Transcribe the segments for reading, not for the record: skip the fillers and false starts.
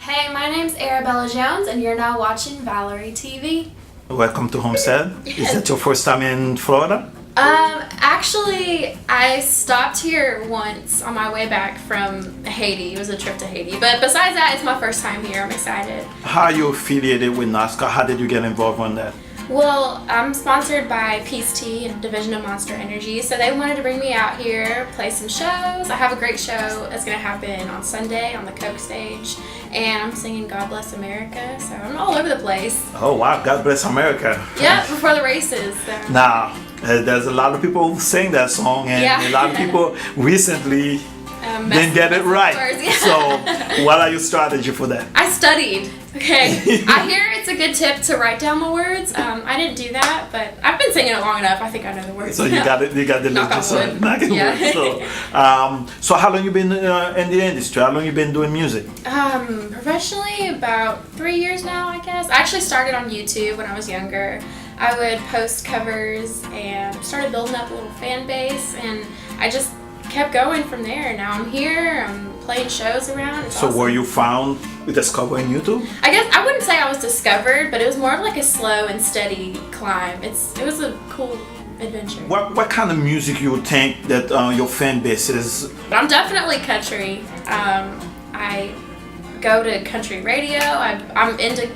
Hey, my name's Arabella Jones, and you're now watching Vallery TV. Welcome to Homestead. Is that your first time in Florida? Actually, I stopped here once on my way back from Haiti. It was a trip to Haiti. But besides that, it's my first time here. I'm excited. How are you affiliated with NASCAR? How did you get involved on that? Well, I'm sponsored by Peace Tea and Division of Monster Energy, so they wanted to bring me out here, play some shows. I have a great show that's going to happen on Sunday on the Coke stage, and I'm singing God Bless America, so I'm all over the place. Oh wow, God Bless America. Yeah, before the races. So. Now, there's a lot of people who sing that song, and a lot of people recently didn't get it right. Yeah. So, what are your strategy for that? I studied. Okay, I hear it's a good tip to write down the words. I didn't do that, but I've been singing it long enough. I think I know the words. So you got it. You got the Knock lyrics. on wood. Knock on Yeah. wood. So how long you been in the industry? How long you been doing music? Professionally, about 3 years now, I guess. I actually started on YouTube when I was younger. I would post covers and started building up a little fan base, and I just kept going from there. Now I'm here. I'm playing shows around. It's So awesome. were you found discovering YouTube? I guess I wouldn't say I was discovered, but it was more of like a slow and steady climb. It was a cool adventure. What kind of music you think that your fan base is? I'm definitely country. I go to country radio. I'm into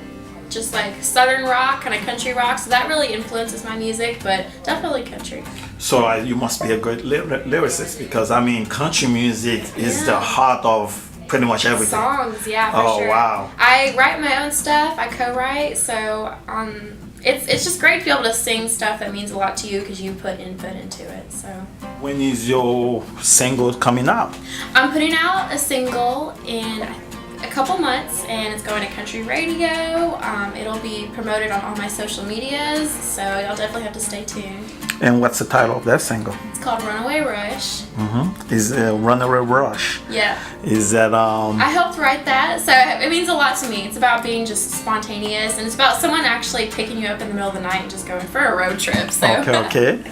just like southern rock, kind of country rock, so that really influences my music, but definitely country. So you must be a great lyricist, because I mean country music is the heart of pretty much everything. Songs, yeah, for sure. Oh wow. I write my own stuff. I co-write, so it's just great to be able to sing stuff that means a lot to you because you put input into it. So when is your single coming out? I'm putting out a single in a couple months, and it's going to country radio. It'll be promoted on all my social medias, so y'all definitely have to stay tuned. And what's the title of that single? It's called Runaway Rush. Is Runaway Rush? Yeah. Is that I helped write that, so it means a lot to me. It's about being just spontaneous, and it's about someone actually picking you up in the middle of the night and just going for a road trip. So. Okay.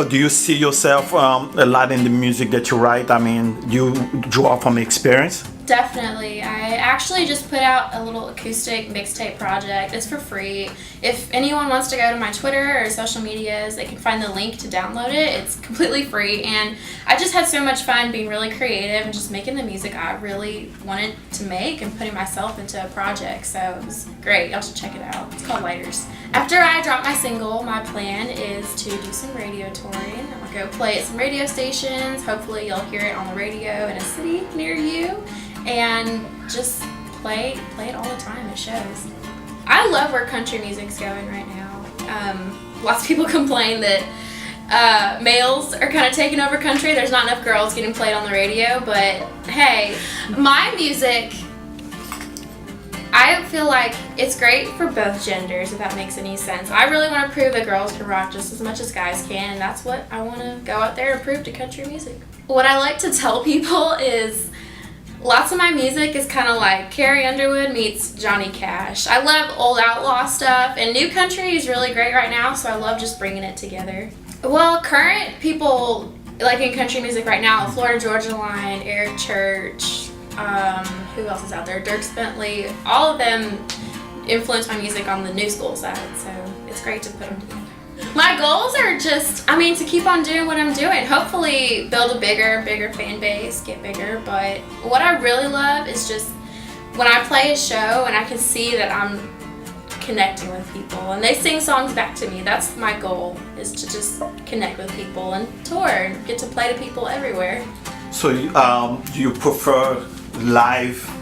Do you see yourself a lot in the music that you write? I mean, you draw from experience? Definitely. I actually just put out a little acoustic mixtape project. It's for free. If anyone wants to go to my Twitter or social medias, they can find the link to download it. It's completely free, and I just had so much fun being really creative and just making the music I really wanted to make and putting myself into a project, so it was great. Y'all should check it out. It's called Lighters. After I drop my single, my plan is to do some radio touring. I'm going to go play at some radio stations. Hopefully you'll hear it on the radio in a city near you, and just play it all the time at shows. I love where country music's going right now. Lots of people complain that males are kind of taking over country. There's not enough girls getting played on the radio, but hey, my music, I feel like it's great for both genders, if that makes any sense. I really want to prove that girls can rock just as much as guys can, and that's what I want to go out there and prove to country music. What I like to tell people is lots of my music is kind of like Carrie Underwood meets Johnny Cash. I love old outlaw stuff, and new country is really great right now, so I love just bringing it together. Well, current people like in country music right now, Florida Georgia Line, Eric Church, who else is out there? Dierks Bentley. All of them influence my music on the new school side, so it's great to put them together. My goals are just, to keep on doing what I'm doing. Hopefully build a bigger fan base, get bigger. But what I really love is just when I play a show and I can see that I'm connecting with people and they sing songs back to me. That's my goal, is to just connect with people and tour and get to play to people everywhere. So do you prefer live?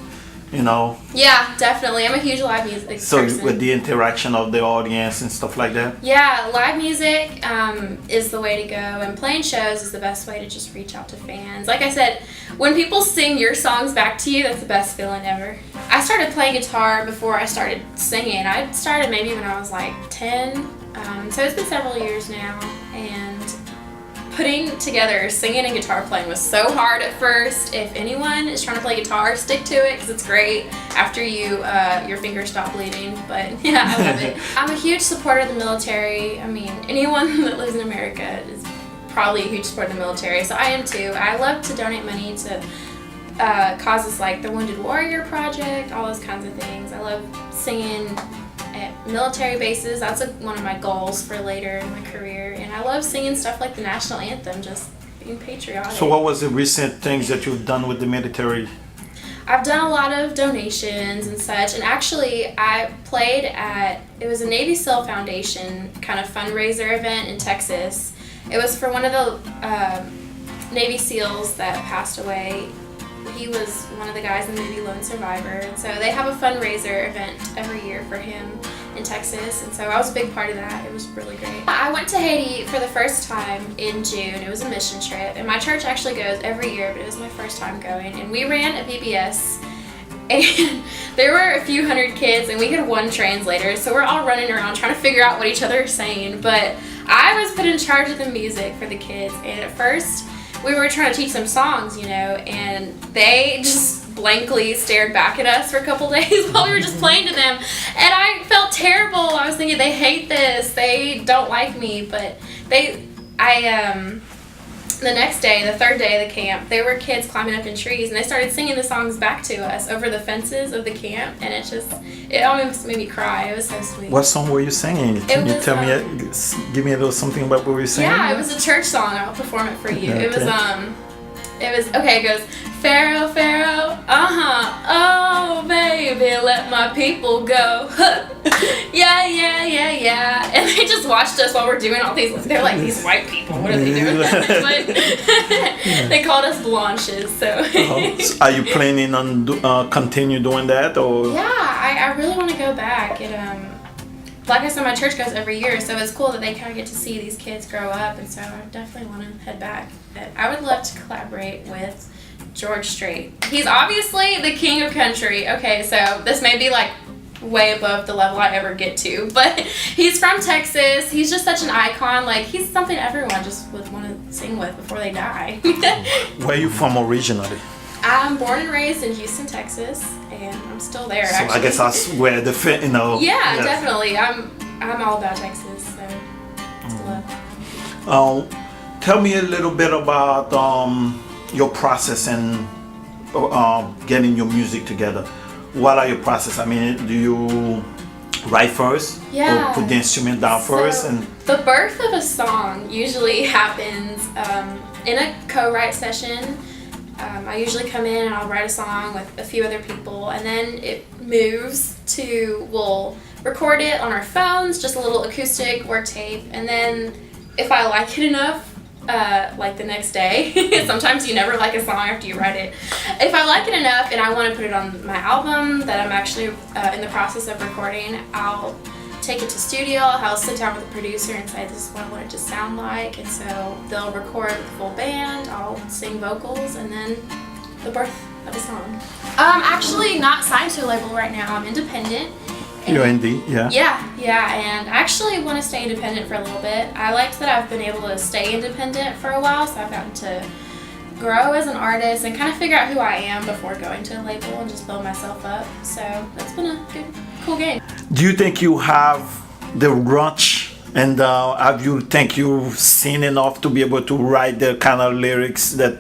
Yeah, definitely. I'm a huge live music person. With the interaction of the audience and stuff like that? Yeah, live music is the way to go, and playing shows is the best way to just reach out to fans. Like I said, when people sing your songs back to you, that's the best feeling ever. I started playing guitar before I started singing. I started maybe when I was like 10, so it's been several years now, and putting together singing and guitar playing was so hard at first. If anyone is trying to play guitar, stick to it because it's great after your fingers stop bleeding. But yeah, I love it. I'm a huge supporter of the military. Anyone that lives in America is probably a huge supporter of the military, so I am too. I love to donate money to causes like the Wounded Warrior Project, all those kinds of things. I love singing at military bases. That's one of my goals for later in my career. And I love singing stuff like the national anthem, just being patriotic. So what was the recent things that you've done with the military? I've done a lot of donations and such, and actually I played at, it was a Navy SEAL Foundation kind of fundraiser event in Texas. It was for one of the Navy SEALs that passed away. He was one of the guys in the Navy Lone Survivor, and so they have a fundraiser event every year for him in Texas, and so I was a big part of that. It was really great. I went to Haiti for the first time in June. It was a mission trip, and my church actually goes every year, but it was my first time going, and we ran a VBS, and there were a few hundred kids, and we had one translator, so we're all running around trying to figure out what each other are saying, but I was put in charge of the music for the kids, and at first we were trying to teach them songs, you know, and they just blankly stared back at us for a couple days while we were just playing to them, and I felt terrible. I was thinking, they hate this, they don't like me, but the next day, the third day of the camp, there were kids climbing up in trees, and they started singing the songs back to us over the fences of the camp, and it almost made me cry. It was so sweet. What song were you singing? Can you tell me, give me a little something about what you were singing? Yeah, it was a church song. I'll perform it for you. Okay. It goes, Pharaoh, Pharaoh, oh baby, let my people go. Yeah, yeah, yeah, yeah. And they just watched us while we're doing all these, they're like, these white people, what are they doing? But they called us blanches, so. So are you planning on continue doing that, or? Yeah, I really want to go back. Like I said, my church goes every year, so it's cool that they kind of get to see these kids grow up, and so I definitely want to head back. But I would love to collaborate with George Strait. He's obviously the king of country. Okay, so this may be like way above the level I ever get to, but he's from Texas. He's just such an icon. Like, he's something everyone just would want to sing with before they die. Where are you from originally? I'm born and raised in Houston, Texas, and I'm still there. So actually. I guess that's where the fit, you know. Yeah, yes. Definitely. I'm all about Texas, so still love. Tell me a little bit about your process and getting your music together. What are your process? I mean, do you write first? Yeah. Or put the instrument down first? And the birth of a song usually happens in a co-write session. I usually come in and I'll write a song with a few other people, and then it moves to, we'll record it on our phones, just a little acoustic work tape, and then if I like it enough, like the next day, sometimes you never like a song after you write it. If I like it enough and I want to put it on my album that I'm actually in the process of recording, I'll take it to studio. I'll sit down with the producer and say, this is what I want it to sound like, and so they'll record with the full band, I'll sing vocals, and then the birth of a song. I'm actually not signed to a label right now. I'm independent. You're indie, yeah? Yeah, and I actually want to stay independent for a little bit. I liked that I've been able to stay independent for a while, so I've gotten to grow as an artist and kind of figure out who I am before going to a label and just build myself up. So that's been a good, cool game. Do you think you have the rush, and have you think you've seen enough to be able to write the kind of lyrics that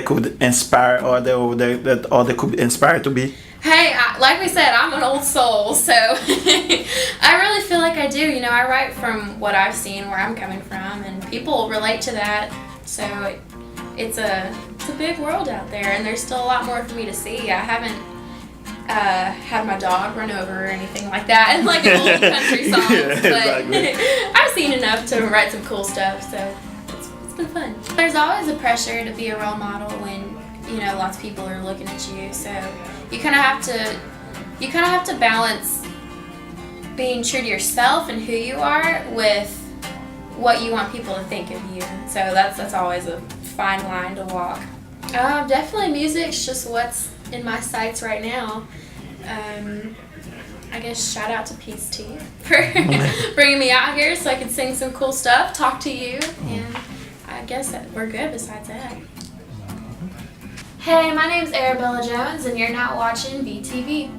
could inspire that other could inspire to be? Hey, like we said, I'm an old soul, so I really feel like I do. You know, I write from what I've seen, where I'm coming from, and people relate to that. So it's a big world out there, and there's still a lot more for me to see. I haven't had my dog run over or anything like that, and like in old country songs, Yeah, but I've seen enough to write some cool stuff, so it's been fun. There's always a pressure to be a role model when, you know, lots of people are looking at you, so you kind of have to balance being true to yourself and who you are with what you want people to think of you. So that's always a fine line to walk. Definitely music's just what's in my sights right now. I guess shout out to Peace T for bringing me out here so I could sing some cool stuff, talk to you, and I guess that we're good besides that. Hey, my name's Arabella Jones, and you're now watching BTV.